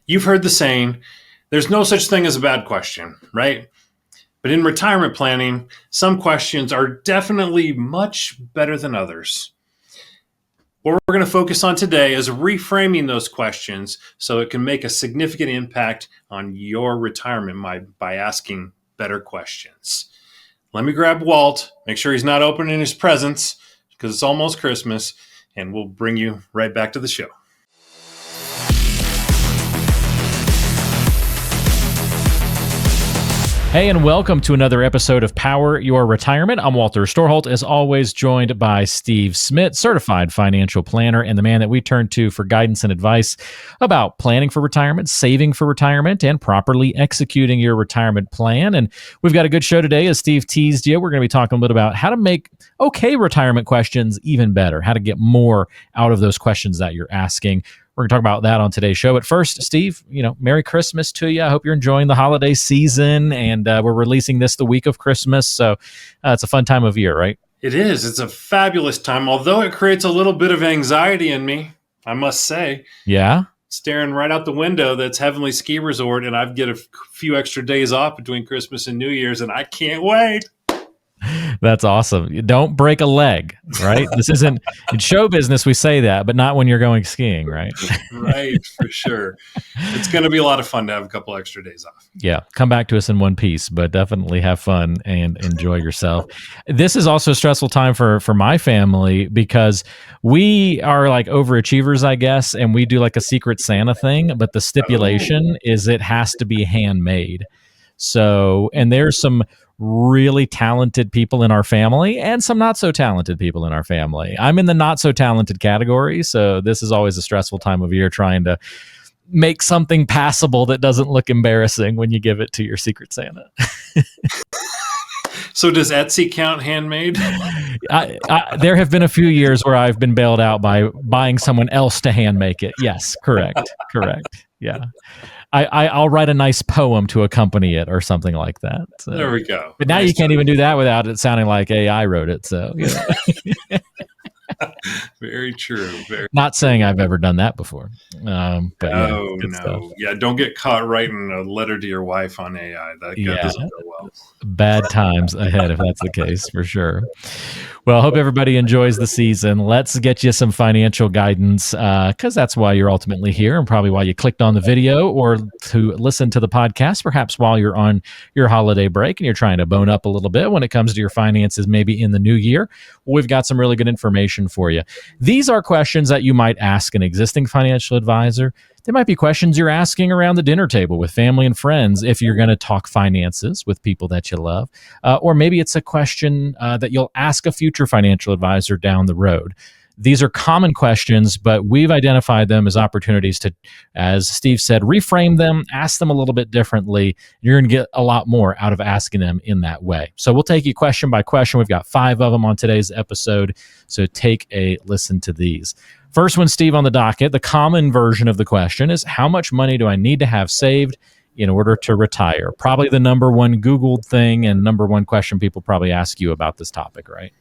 You've heard the saying, there's no such thing as a bad question, right? But in retirement planning, some questions are definitely much better than others. What we're going to focus on today is reframing those questions so it can make a significant impact on your retirement by asking better questions. Let me grab Walt, make sure he's not opening his presents because it's almost Christmas, and we'll bring you right back to the show. Hey, and welcome to another episode of Power Your Retirement. I'm Walter Storholt, as always, joined by Steve Smith, certified financial planner and the man that we turn to for guidance and advice about planning for retirement, saving for retirement, and properly executing your retirement plan. And we've got a good show today. As Steve teased you, we're going to be talking a little bit about how to make okay retirement questions even better, how to get more out of those questions that you're asking. We're going to talk about that on today's show. But first, Steve, Merry Christmas to you. I hope you're enjoying the holiday season, and we're releasing this the week of Christmas, so it's a fun time of year, right? It is. It's a fabulous time, although it creates a little bit of anxiety in me, I must say. Yeah? Staring right out the window, that's Heavenly Ski Resort, and I get a few extra days off between Christmas and New Year's, and I can't wait. That's awesome. Don't break a leg, right? This isn't in show business. We say that, but not when you're going skiing, right? Right, for sure. It's going to be a lot of fun to have a couple extra days off. Yeah, come back to us in one piece, but definitely have fun and enjoy yourself. This is also a stressful time for my family because we are like overachievers, I guess, and we do like a Secret Santa thing, but the stipulation is it has to be handmade. So, and there's some really talented people in our family and some not so talented people in our family. I'm in the not so talented category, so this is always a stressful time of year trying to make something passable that doesn't look embarrassing when you give it to your Secret Santa. So does Etsy count handmade? There have been a few years where I've been bailed out by buying someone else to hand make it. Yes, correct. Yeah. I'll write a nice poem to accompany it or something like that. So. There we go. But now you can't even do that without it sounding like AI wrote it. So, Very true. Not saying I've ever done that before. But no. Stuff. Yeah, don't get caught writing a letter to your wife on AI. That doesn't go well. Bad times ahead if that's the case, for sure. Well, I hope everybody enjoys the season. Let's get you some financial guidance because that's why you're ultimately here and probably why you clicked on the video or to listen to the podcast, perhaps while you're on your holiday break and you're trying to bone up a little bit when it comes to your finances, maybe in the new year. We've got some really good information for you. These are questions that you might ask an existing financial advisor. They might be questions you're asking around the dinner table with family and friends if you're going to talk finances with people that you love. Or maybe it's a question that you'll ask a future financial advisor down the road. These are common questions, but we've identified them as opportunities to, as Steve said, reframe them, ask them a little bit differently. You're going to get a lot more out of asking them in that way. So we'll take you question by question. We've got 5 of them on today's episode, so take a listen to these. First one, Steve, on the docket, the common version of the question is, how much money do I need to have saved in order to retire? Probably the number one Googled thing and number one question people probably ask you about this topic, right?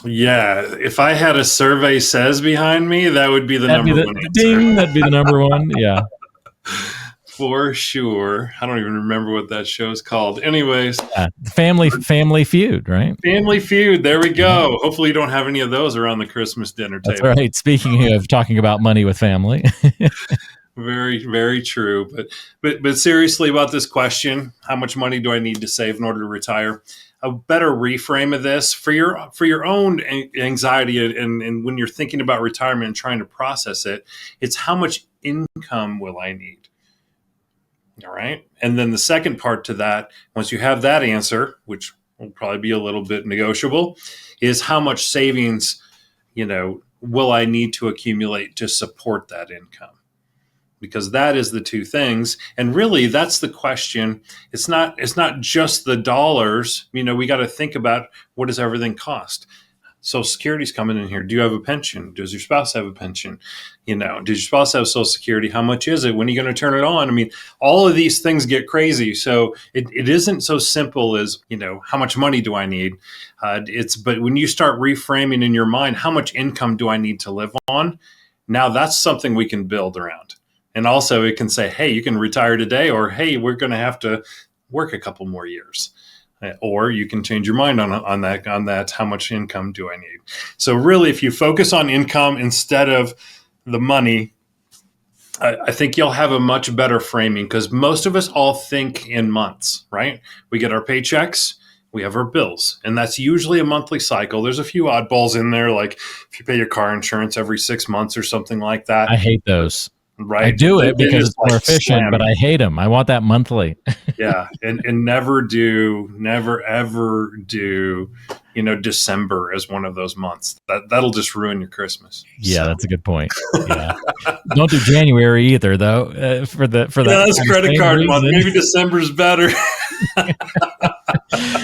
Yeah, if I had a survey says behind me, that would be That'd number be one answer. Ding, that'd be the number one, yeah. For sure. I don't even remember what that show's called. Anyways. Family Feud, right? Family Feud. There we go. Hopefully you don't have any of those around the Christmas dinner table. That's right. Speaking of talking about money with family. Very, very true. But seriously about this question, how much money do I need to save in order to retire? A better reframe of this for your own anxiety and when you're thinking about retirement and trying to process it, it's how much income will I need? All right. And then the second part to that, once you have that answer, which will probably be a little bit negotiable, is how much savings, will I need to accumulate to support that income? Because that is the two things. And really, that's the question. It's not just the dollars. We got to think about, what does everything cost? Social Security's coming in here. Do you have a pension? Does your spouse have a pension? Does your spouse have Social Security? How much is it? When are you going to turn it on? All of these things get crazy. So it isn't so simple as, how much money do I need? But when you start reframing in your mind, how much income do I need to live on? Now that's something we can build around. And also it can say, hey, you can retire today, or hey, we're going to have to work a couple more years. Or you can change your mind on that. How much income do I need? So really, if you focus on income instead of the money, I think you'll have a much better framing, because most of us all think in months, right? We get our paychecks, we have our bills, and that's usually a monthly cycle. There's a few oddballs in there, like if you pay your car insurance every 6 months or something like that. I hate those. I Right? do it They because just it's more like efficient, but slam. I hate them. I want that monthly. Yeah, and never ever do, December as one of those months. That'll just ruin your Christmas. Yeah, So that's a good point. Yeah. Don't do January either, though, for that yeah, that's kind of credit same card month. reason. Maybe December's better.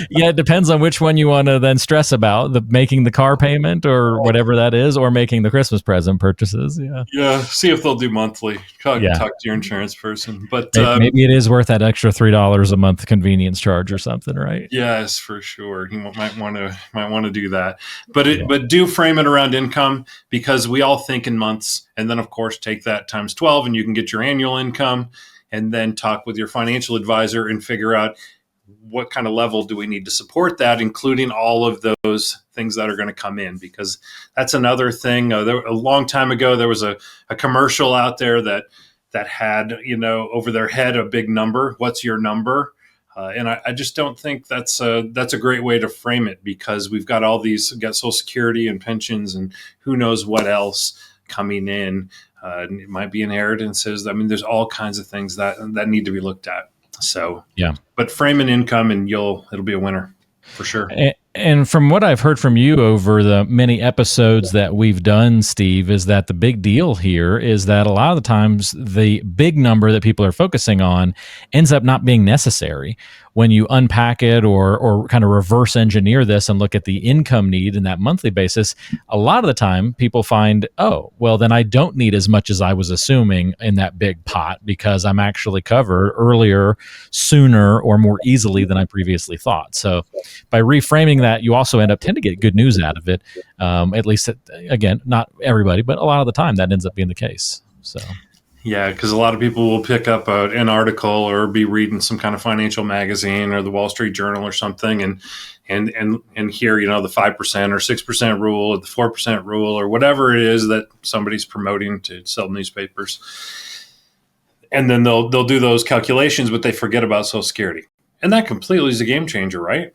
Yeah, it depends on which one you want to then stress about, the making the car payment or whatever that is, or making the Christmas present purchases. Yeah. Yeah, see if they'll do monthly. Talk Yeah. to your insurance person. But Maybe it is worth that extra $3 a month convenience charge or something, right? yes, for sure, you might want to do that. Yeah. But do frame it around income, because we all think in months, and then of course take that times 12, and you can get your annual income, and then talk with your financial advisor and figure out what kind of level do we need to support that, including all of those things that are going to come in. Because that's another thing. A long time ago, there was a commercial out there that had, over their head a big number. What's your number? And I just don't think that's a great way to frame it, because we've got got Social Security and pensions and who knows what else coming in. It might be inheritances. I mean, there's all kinds of things that need to be looked at. So, Yeah. but frame an income and it'll be a winner for sure. And from what I've heard from you over the many episodes that we've done, Steve, is that the big deal here is that a lot of the times the big number that people are focusing on ends up not being necessary. When you unpack it or kind of reverse engineer this and look at the income need in that monthly basis, a lot of the time people find, oh, well, then I don't need as much as I was assuming in that big pot, because I'm actually covered earlier, sooner, or more easily than I previously thought. So by reframing that, you also tend to get good news out of it. At least, again, not everybody, but a lot of the time that ends up being the case. So. Yeah, because a lot of people will pick up an article or be reading some kind of financial magazine or the Wall Street Journal or something, and hear, the 5% or 6% rule or the 4% rule or whatever it is that somebody's promoting to sell newspapers, and then they'll do those calculations, but they forget about Social Security, and that completely is a game changer, right?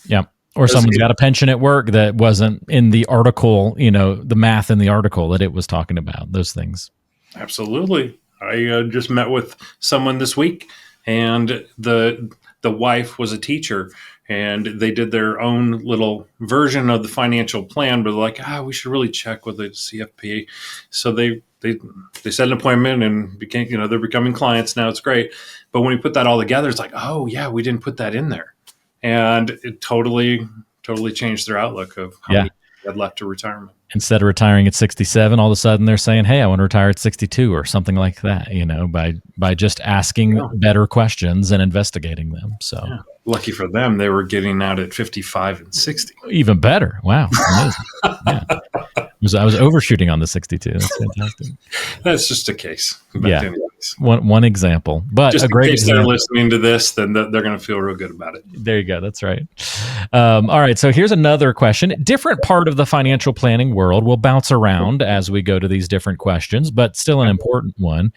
Yeah. Or someone's got a pension at work that wasn't in the article, the math in the article that it was talking about, those things. Absolutely. I just met with someone this week, and the wife was a teacher, and they did their own little version of the financial plan, but like, we should really check with the CFP. So they set an appointment and became, they're becoming clients now. It's great. But when we put that all together, it's like, oh yeah, we didn't put that in there. And it totally changed their outlook of how many had left to retirement. Instead of retiring at 67, all of a sudden they're saying, hey, I want to retire at 62 or something like that, by just asking better questions and investigating them. So lucky for them, they were getting out at 55 and 60. Even better. Wow. Amazing. Yeah. I was overshooting on the 62. That's fantastic. That's just a case. But yeah. One example, but just a great in case example. They're listening to this, then they're going to feel real good about it. There you go. That's right. All right. So here's another question. Different part of the financial planning world will bounce around as we go to these different questions, but still an important one.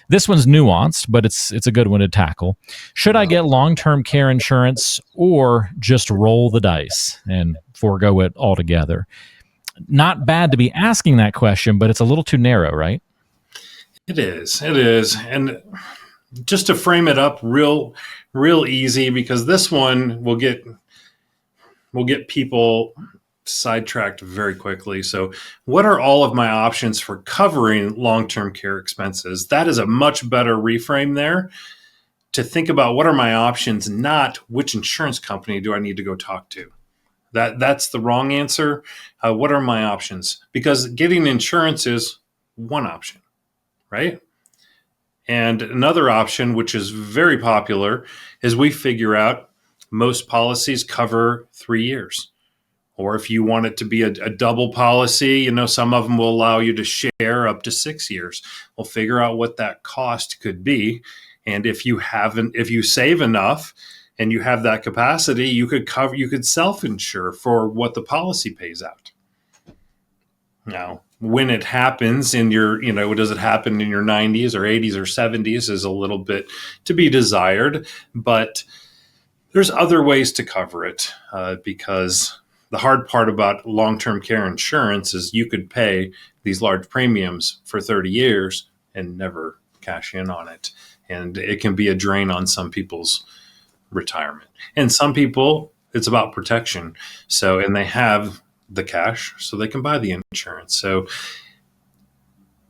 This one's nuanced, but it's a good one to tackle. Should I get long-term care insurance or just roll the dice and forego it altogether? Not bad to be asking that question, but it's a little too narrow, right? It is. And just to frame it up real easy, because this one will get people sidetracked very quickly. So what are all of my options for covering long-term care expenses? That is a much better reframe there, to think about what are my options, not which insurance company do I need to go talk to. That's the wrong answer. What are my options? Because getting insurance is one option, right? And another option, which is very popular, is we figure out most policies cover 3 years, Or if you want it to be a double policy, some of them will allow you to share up to 6 years. We'll figure out what that cost could be. And if you save enough and you have that capacity, you could self-insure for what the policy pays out. Now, when it happens does it happen in your 90s or 80s or 70s is a little bit to be desired, but there's other ways to cover it because the hard part about long-term care insurance is you could pay these large premiums for 30 years and never cash in on it. And it can be a drain on some people's retirement. And some people, it's about protection. And they have the cash so they can buy the insurance. So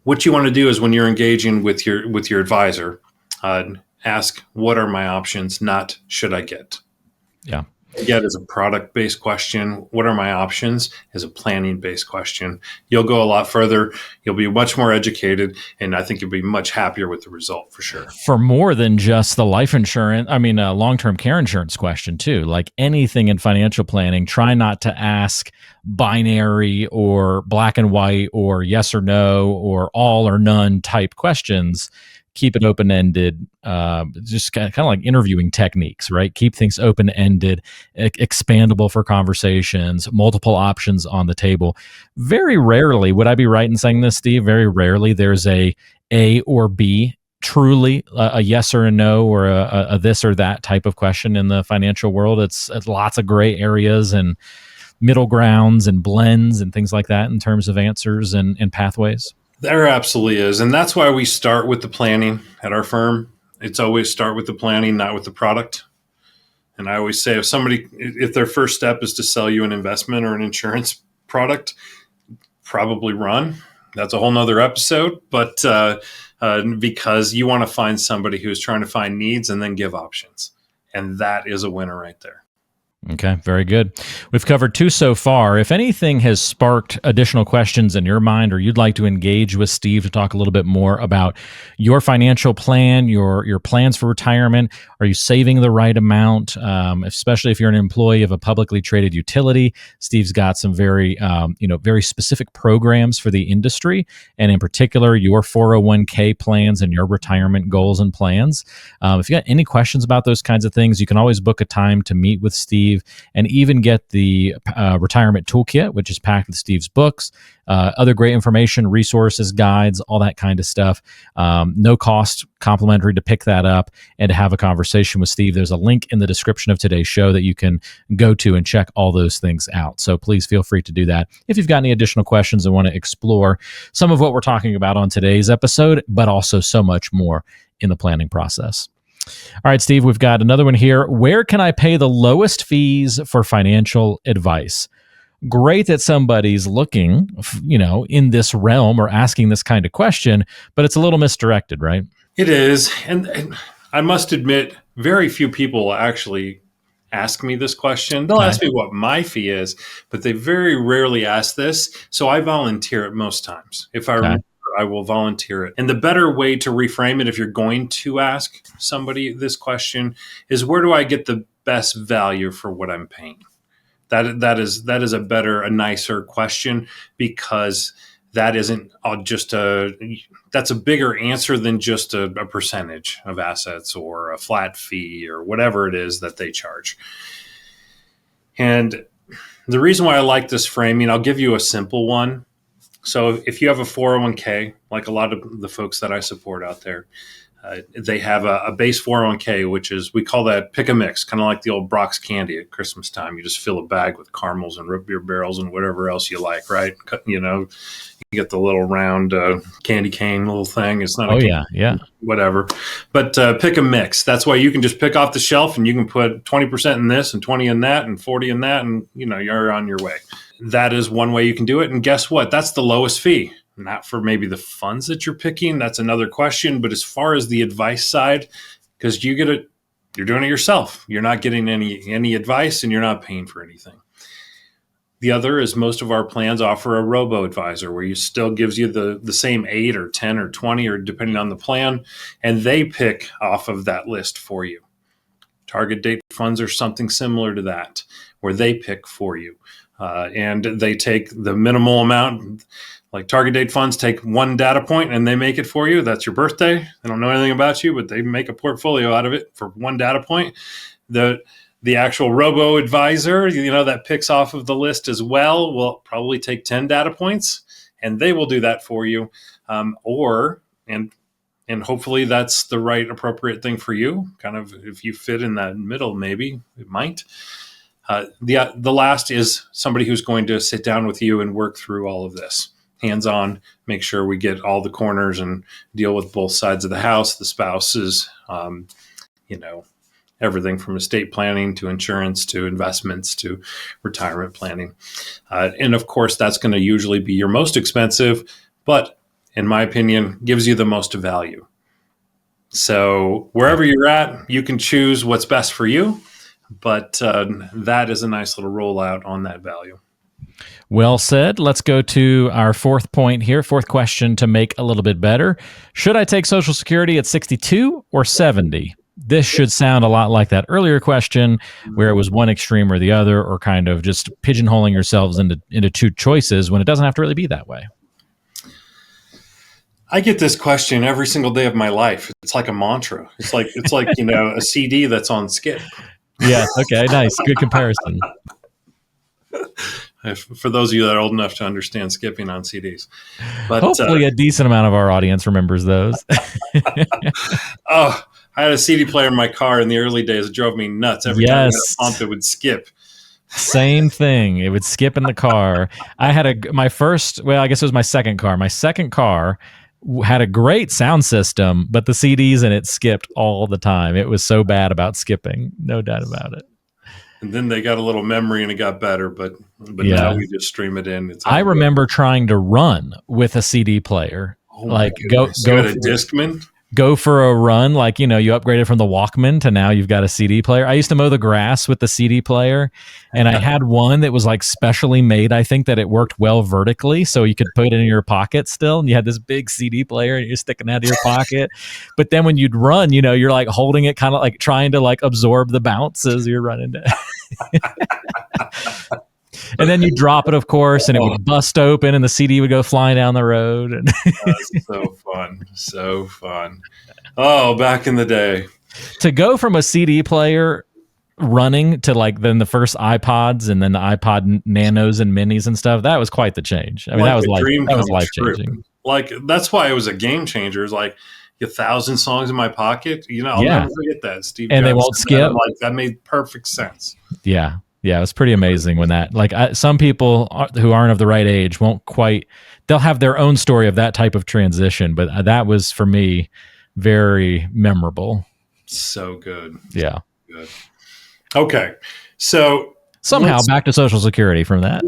what you want to do is when you're engaging with your advisor, ask, what are my options? Not should I get? Yeah. Get is a product-based question. What are my options is a planning-based question. You'll go a lot further. You'll be much more educated, and I think you'll be much happier with the result for sure. For more than just the life insurance, long-term care insurance question too. Like anything in financial planning, try not to ask binary or black and white or yes or no or all or none type questions. Keep it open-ended, just kind of like interviewing techniques, right? Keep things open-ended, expandable for conversations, multiple options on the table. Very rarely, would I be right in saying this, Steve? Very rarely there's a or B, truly a yes or a no or a this or that type of question in the financial world. It's lots of gray areas and middle grounds and blends and things like that in terms of answers and pathways. There absolutely is. And that's why we start with the planning at our firm. It's always start with the planning, not with the product. And I always say if their first step is to sell you an investment or an insurance product, probably run. That's a whole nother episode. But because you want to find somebody who's trying to find needs and then give options. And that is a winner right there. Okay, very good. We've covered 2 so far. If anything has sparked additional questions in your mind, or you'd like to engage with Steve to talk a little bit more about your financial plan, your plans for retirement, are you saving the right amount? Especially if you're an employee of a publicly traded utility, Steve's got some very specific programs for the industry, and in particular, your 401k plans and your retirement goals and plans. If you got any questions about those kinds of things, you can always book a time to meet with Steve and even get the retirement toolkit, which is packed with Steve's books, other great information, resources, guides, all that kind of stuff. No cost, complimentary to pick that up and to have a conversation with Steve. There's a link in the description of today's show that you can go to and check all those things out. So please feel free to do that if you've got any additional questions and want to explore some of what we're talking about on today's episode, but also so much more in the planning process. All right, Steve, we've got another one here. Where can I pay the lowest fees for financial advice? Great that somebody's looking, in this realm or asking this kind of question, but it's a little misdirected, right? It is. And I must admit, very few people actually ask me this question. They'll ask me what my fee is, but they very rarely ask this. So I volunteer it most times. If I remember, I will volunteer it. And the better way to reframe it, if you're going to ask somebody this question, is where do I get the best value for what I'm paying? That is a nicer question, because that isn't that's a bigger answer than just a percentage of assets or a flat fee or whatever it is that they charge. And the reason why I like this framing, I'll give you a simple one. So if you have a 401k, like a lot of the folks that I support out there, they have a base 401k, which is, we call that pick a mix, kind of like the old Brock's candy at Christmas time. You just fill a bag with caramels and root beer barrels and whatever else you like, right? You get the little round candy cane little thing. It's not whatever. But pick a mix. That's why you can just pick off the shelf and you can put 20% in this and 20 in that and 40 in that, and you're on your way. That is one way you can do it. And guess what? That's the lowest fee. Not for maybe the funds that you're picking. That's another question. But as far as the advice side, because you're doing it yourself. You're not getting any advice and you're not paying for anything. The other is most of our plans offer a robo-advisor where you still gives you the same 8 or 10 or 20 or depending on the plan, and they pick off of that list for you. Target date funds are something similar to that, where they pick for you. and they take the minimal amount. Like target date funds take one data point and they make it for you. That's your birthday. They don't know anything about you, but they make a portfolio out of it for one data point. The actual robo advisor, that picks off of the list as well, will probably take 10 data points, and they will do that for you. And hopefully that's the right appropriate thing for you. Kind of if you fit in that middle, maybe it might. The last is somebody who's going to sit down with you and work through all of this. Hands-on, make sure we get all the corners and deal with both sides of the house, the spouses, everything from estate planning to insurance to investments to retirement planning. And of course, that's going to usually be your most expensive, but in my opinion, gives you the most value. So wherever you're at, you can choose what's best for you, but that is a nice little rollout on that value. Well said. Let's go to our fourth point here. Fourth question to make a little bit better. Should I take Social Security at 62 or 70? This should sound a lot like that earlier question where it was one extreme or the other, or kind of just pigeonholing yourselves into two choices when it doesn't have to really be that way. I get this question every single day of my life. It's like a mantra. It's like a CD that's on skip. Yeah. Okay. Nice. Good comparison. For those of you that are old enough to understand skipping on CDs. But hopefully a decent amount of our audience remembers those. I had a CD player in my car in the early days. It drove me nuts. Every time I had a pump, it would skip. Same thing. It would skip in the car. I had I guess it was my second car. My second car had a great sound system, but the CDs in it skipped all the time. It was so bad about skipping. No doubt about it. And then they got a little memory and it got better, but now we just stream it in. I remember trying to run with a CD player. Go a Discman? Go for a run, you upgraded from the Walkman to now you've got a CD player. I used to mow the grass with the CD player, and I had one that was specially made, I think, that it worked well vertically, so you could put it in your pocket still, and you had this big CD player and you're sticking out of your pocket. But then when you'd run, you're holding it kind of trying to absorb the bounce as you're running. And then you drop it, of course, and it would bust open and the CD would go flying down the road. That's so fun. Oh, back in the day. To go from a CD player running to then the first iPods and then the iPod Nanos and Minis and stuff, that was quite the change. I mean, that was life-changing. That's why it was a game changer. It's 1,000 songs in my pocket. I'll never forget that. Steve and Jobs they won't skip. That made perfect sense. Yeah. Yeah, it was pretty amazing when that, some people who aren't of the right age won't quite, they'll have their own story of that type of transition, but that was, for me, very memorable. So good. Yeah. Good. Okay. So somehow back to Social Security from that.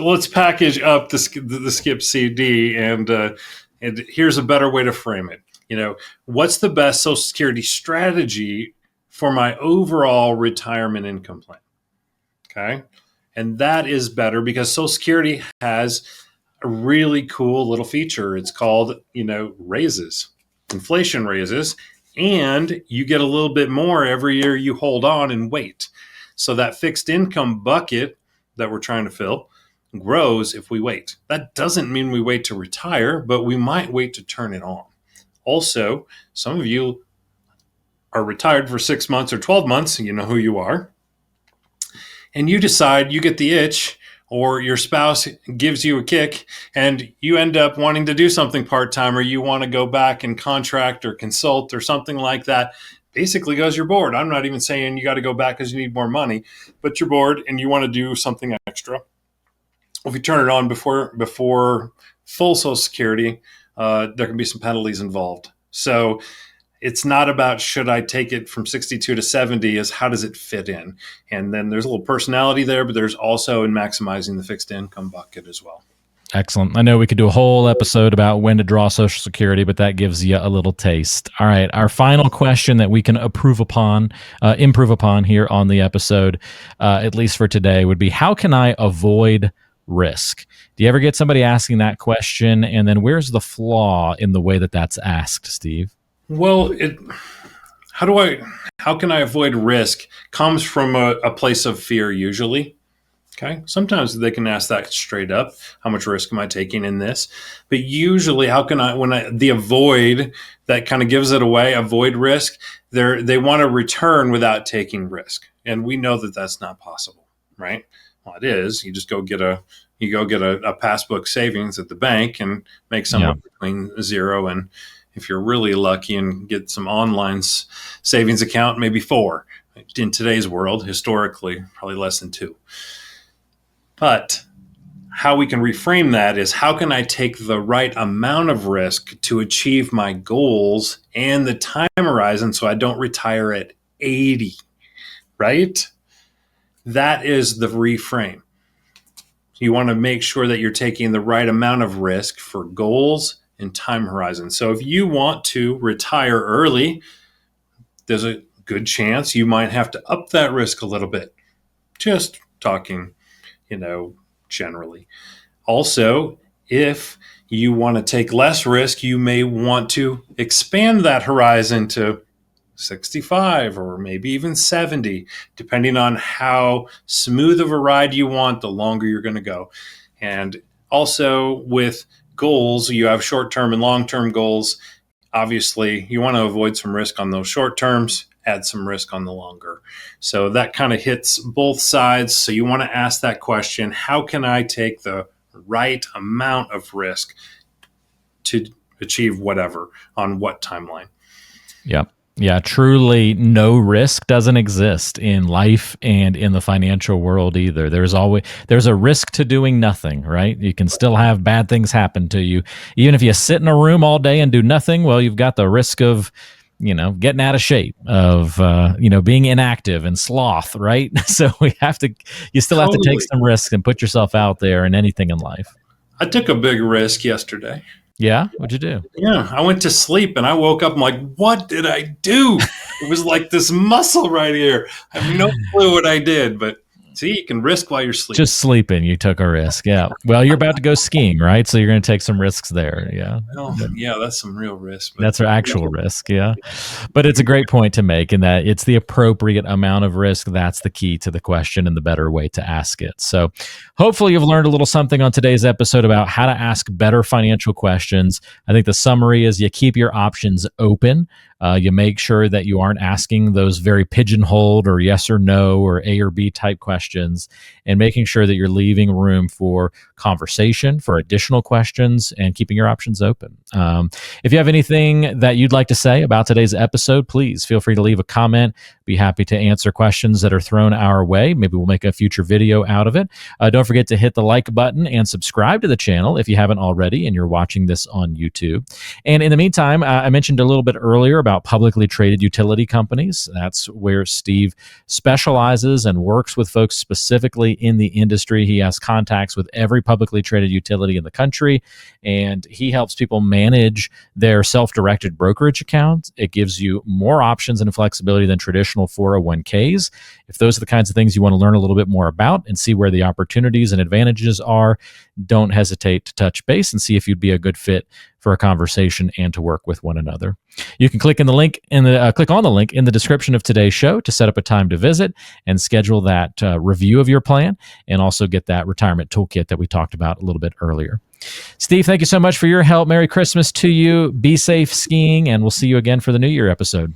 let's package up the skip CD and here's a better way to frame it. What's the best Social Security strategy for my overall retirement income plan? Okay. And that is better because Social Security has a really cool little feature. It's called, raises, inflation raises, and you get a little bit more every year you hold on and wait. So that fixed income bucket that we're trying to fill grows if we wait. That doesn't mean we wait to retire, but we might wait to turn it on. Also, some of you are retired for 6 months or 12 months, you know who you are, and you decide you get the itch or your spouse gives you a kick and you end up wanting to do something part-time, or you want to go back and contract or consult or something like that, basically because you're bored. I'm not even saying you got to go back because you need more money, but you're bored and you want to do something extra. If you turn it on before full Social Security, there can be some penalties involved. So it's not about should I take it from 62 to 70, is how does it fit in? And then there's a little personality there, but there's also in maximizing the fixed income bucket as well. Excellent. I know we could do a whole episode about when to draw Social Security, but that gives you a little taste. All right. Our final question that we can improve upon here on the episode, at least for today, would be, how can I avoid risk? Do you ever get somebody asking that question? And then where's the flaw in the way that that's asked, Steve? Well, how can I avoid risk comes from a place of fear usually. Okay. Sometimes they can ask that straight up. How much risk am I taking in this? But usually, how can the avoid that kind of gives it away, avoid risk, they want to return without taking risk. And we know that that's not possible, right? Well, it is. You just go get a passbook savings at the bank and make somewhere between 0 and, if you're really lucky and get some online savings account, maybe 4. In today's world, historically, probably less than 2. But how we can reframe that is, how can I take the right amount of risk to achieve my goals and the time horizon so I don't retire at 80, right? That is the reframe. You want to make sure that you're taking the right amount of risk for goals and time horizon. So if you want to retire early, there's a good chance you might have to up that risk a little bit. Just talking, generally. Also, if you want to take less risk, you may want to expand that horizon to 65 or maybe even 70, depending on how smooth of a ride you want, the longer you're going to go. And also with goals, you have short-term and long-term goals. Obviously, you want to avoid some risk on those short terms, add some risk on the longer. So that kind of hits both sides. So you want to ask that question, how can I take the right amount of risk to achieve whatever on what timeline? Yep. Yeah, truly no risk doesn't exist in life and in the financial world either. There's a risk to doing nothing, right? You can still have bad things happen to you. Even if you sit in a room all day and do nothing, well, you've got the risk of, getting out of shape, of, being inactive and sloth, right? So you still have to take some risks and put yourself out there in anything in life. I took a big risk yesterday. Yeah? What'd you do? Yeah, I went to sleep and I woke up. I'm like, what did I do? It was like this muscle right here. I have no clue what I did, but see, you can risk while you're sleeping. Just sleeping, you took a risk. Yeah. Well, you're about to go skiing, right? So you're going to take some risks there. Yeah. Well, yeah, that's some real risk. That's our actual risk. Yeah. But it's a great point to make in that it's the appropriate amount of risk. That's the key to the question and the better way to ask it. So hopefully you've learned a little something on today's episode about how to ask better financial questions. I think the summary is you keep your options open. You make sure that you aren't asking those very pigeonholed or yes or no or A or B type questions, and making sure that you're leaving room for conversation, for additional questions, and keeping your options open. If you have anything that you'd like to say about today's episode, please feel free to leave a comment. Be happy to answer questions that are thrown our way. Maybe we'll make a future video out of it. Don't forget to hit the like button and subscribe to the channel if you haven't already and you're watching this on YouTube. And in the meantime, I mentioned a little bit earlier about publicly traded utility companies. That's where Steve specializes and works with folks specifically in the industry. He has contacts with every publicly traded utility in the country, and he helps people manage their self-directed brokerage accounts. It gives you more options and flexibility than traditional 401ks. If those are the kinds of things you want to learn a little bit more about and see where the opportunities and advantages are, don't hesitate to touch base and see if you'd be a good fit for a conversation and to work with one another. You can click on the link in the description of today's show to set up a time to visit and schedule that review of your plan, and also get that retirement toolkit that we talked about a little bit earlier. Steve, thank you so much for your help. Merry Christmas to you. Be safe skiing, and we'll see you again for the New Year episode.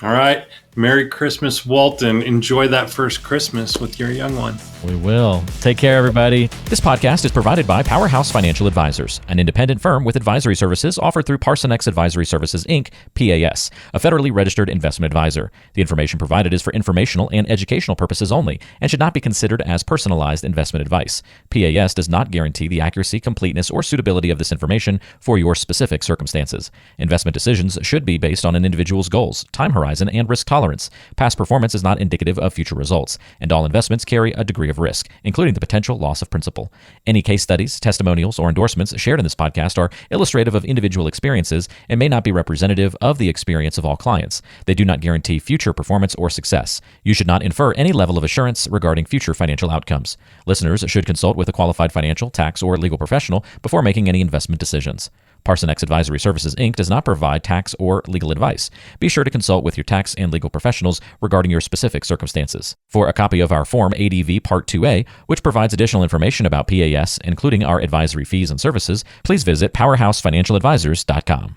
All right. Merry Christmas, Walton. Enjoy that first Christmas with your young one. We will. Take care, everybody. This podcast is provided by Powerhouse Financial Advisors, an independent firm with advisory services offered through Parsonex Advisory Services, Inc., PAS, a federally registered investment advisor. The information provided is for informational and educational purposes only and should not be considered as personalized investment advice. PAS does not guarantee the accuracy, completeness, or suitability of this information for your specific circumstances. Investment decisions should be based on an individual's goals, time horizon, and risk tolerance. Past performance is not indicative of future results, and all investments carry a degree of risk, including the potential loss of principal. Any case studies, testimonials, or endorsements shared in this podcast are illustrative of individual experiences and may not be representative of the experience of all clients. They do not guarantee future performance or success. You should not infer any level of assurance regarding future financial outcomes. Listeners should consult with a qualified financial, tax, or legal professional before making any investment decisions. Parson X Advisory Services, Inc. does not provide tax or legal advice. Be sure to consult with your tax and legal professionals regarding your specific circumstances. For a copy of our Form ADV Part 2A, which provides additional information about PAS, including our advisory fees and services, please visit powerhousefinancialadvisors.com.